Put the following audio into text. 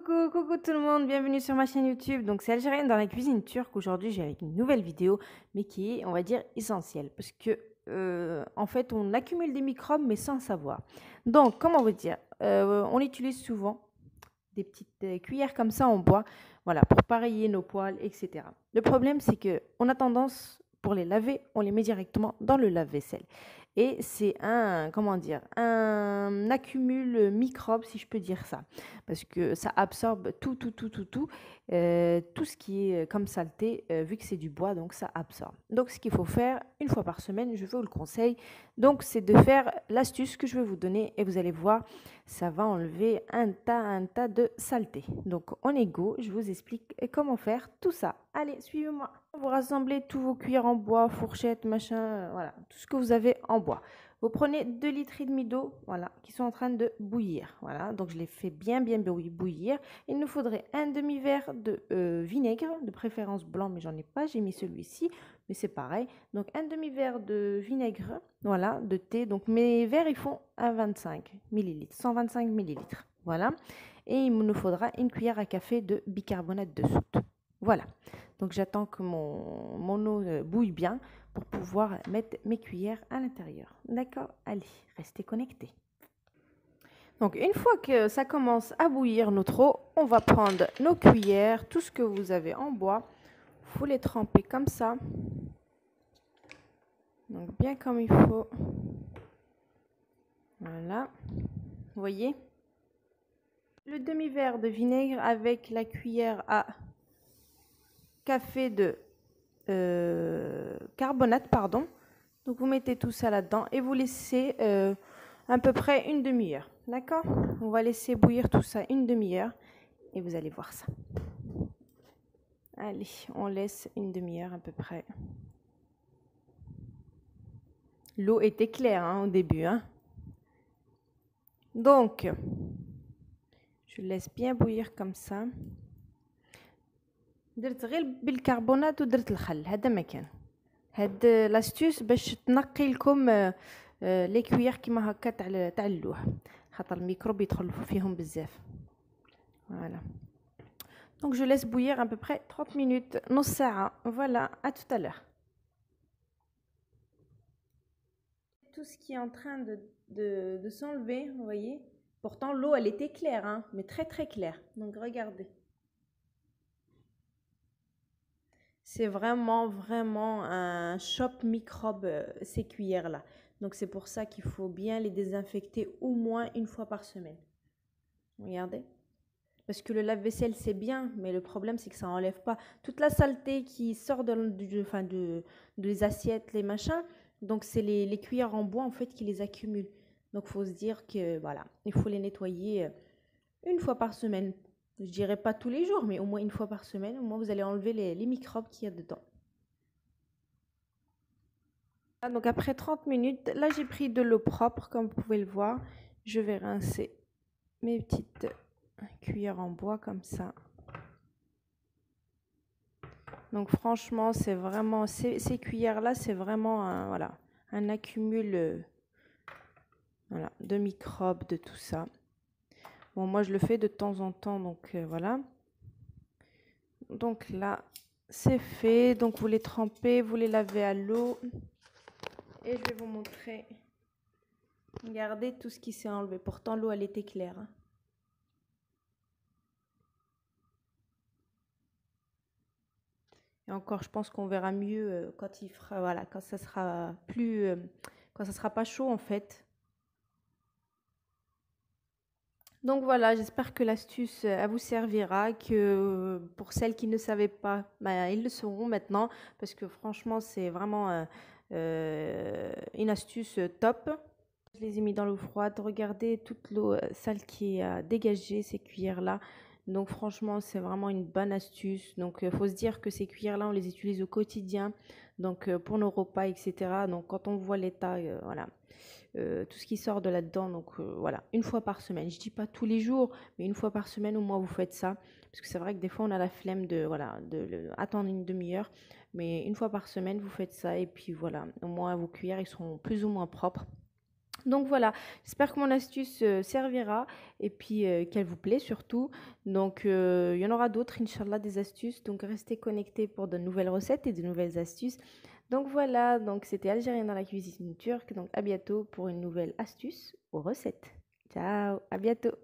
Coucou tout le monde, bienvenue sur ma chaîne YouTube. Donc c'est Algérienne dans la cuisine turque. Aujourd'hui j'ai avec une nouvelle vidéo, mais qui est, on va dire, essentielle. Parce que, en fait, on accumule des microbes, mais sans savoir. Donc, comment vous dire, on utilise souvent des petites cuillères comme ça en bois, voilà, pour pareiller nos poêles, etc. Le problème, c'est que on a tendance, pour les laver, on les met directement dans le lave-vaisselle. Et c'est un, comment dire, un accumul microbe, si je peux dire ça. Parce que ça absorbe tout ce qui est comme saleté, vu que c'est du bois, donc ça absorbe. Donc ce qu'il faut faire, une fois par semaine, je vous le conseille, donc c'est de faire l'astuce que je vais vous donner et vous allez voir, ça va enlever un tas de saleté. Donc en égo, je vous explique comment faire tout ça. Allez, suivez-moi. Vous rassemblez tous vos cuillères en bois, fourchettes, machin, voilà, tout ce que vous avez en bois. Vous prenez 2,5 litres d'eau, voilà, qui sont en train de bouillir. Voilà, donc je les fais bien bouillir. Il nous faudrait un demi-verre de vinaigre, de préférence blanc, mais j'en ai pas, j'ai mis celui-ci, mais c'est pareil. Donc un demi-verre de vinaigre, voilà, de thé. Donc mes verres, ils font à 25 millilitres, 125 millilitres. Voilà. Et il nous faudra une cuillère à café de bicarbonate de soude. Voilà. Donc j'attends que mon eau bouille bien pour pouvoir mettre mes cuillères à l'intérieur. D'accord? Allez, restez connectés. Donc une fois que ça commence à bouillir notre eau, on va prendre nos cuillères, tout ce que vous avez en bois. Vous les tremper comme ça. Donc bien comme il faut. Voilà. Vous voyez? Le demi-verre de vinaigre avec la cuillère à café de carbonate, pardon. Donc vous mettez tout ça là-dedans et vous laissez à peu près une demi-heure. D'accord? On va laisser bouillir tout ça une demi-heure et vous allez voir ça. Allez, on laisse une demi-heure à peu près. L'eau était claire hein, au début. Hein. Donc, je laisse bien bouillir comme ça. درت غير بالكربونات ودرت الخل هذا ما كان هاد لاستيوس باش تنقي لكم لي كويير كيما هكا تاع اللوح خاطر الميكروب يدخل فيهم بزاف voilà donc je laisse bouillir à peu près 30 minutes نص ساعه voilà à tout à l'heure tout ce qui est en train de s'enlever vous voyez pourtant l'eau elle était claire hein, mais très claire donc regardez. C'est vraiment un choc microbe, ces cuillères-là. Donc, c'est pour ça qu'il faut bien les désinfecter au moins une fois par semaine. Regardez. Parce que le lave-vaisselle, c'est bien, mais le problème, c'est que ça n'enlève pas toute la saleté qui sort des assiettes, les machins. Donc, c'est les cuillères en bois, en fait, qui les accumulent. Donc, il faut se dire que, voilà, il faut les nettoyer une fois par semaine. Je dirais pas tous les jours, mais au moins une fois par semaine. Au moins, vous allez enlever les microbes qu'il y a dedans. Donc, après 30 minutes, là, j'ai pris de l'eau propre, comme vous pouvez le voir. Je vais rincer mes petites cuillères en bois comme ça. Donc, franchement, c'est vraiment... Ces cuillères-là, c'est vraiment un accumul voilà, de microbes, de tout ça. Bon, moi, je le fais de temps en temps, donc voilà. Donc là, c'est fait. Donc vous les trempez, vous les lavez à l'eau. Et je vais vous montrer. Regardez tout ce qui s'est enlevé. Pourtant, l'eau, elle était claire. Hein. Et encore, je pense qu'on verra mieux quand il fera, voilà, quand ça sera plus, quand ça sera pas chaud en fait. Donc voilà, j'espère que l'astuce vous servira, que pour celles qui ne savaient pas, bah, ils le sauront maintenant, parce que franchement, c'est vraiment une astuce top. Je les ai mis dans l'eau froide. Regardez toute l'eau sale qui est dégagée, ces cuillères-là. Donc franchement, c'est vraiment une bonne astuce. Donc il faut se dire que ces cuillères-là, on les utilise au quotidien, donc pour nos repas, etc. Donc quand on voit l'état, voilà. Tout ce qui sort de là-dedans, donc voilà, une fois par semaine. Je dis pas tous les jours, mais une fois par semaine au moins vous faites ça, parce que c'est vrai que des fois on a la flemme de attendre une demi-heure, mais une fois par semaine vous faites ça et puis voilà, au moins vos cuillères ils seront plus ou moins propres. Donc voilà, j'espère que mon astuce servira et puis qu'elle vous plaît surtout. Donc il y en aura d'autres, Inch'Allah, des astuces. Donc restez connectés pour de nouvelles recettes et de nouvelles astuces. Donc voilà, donc c'était Algérien dans la cuisine turque. Donc à bientôt pour une nouvelle astuce ou recette. Ciao, à bientôt.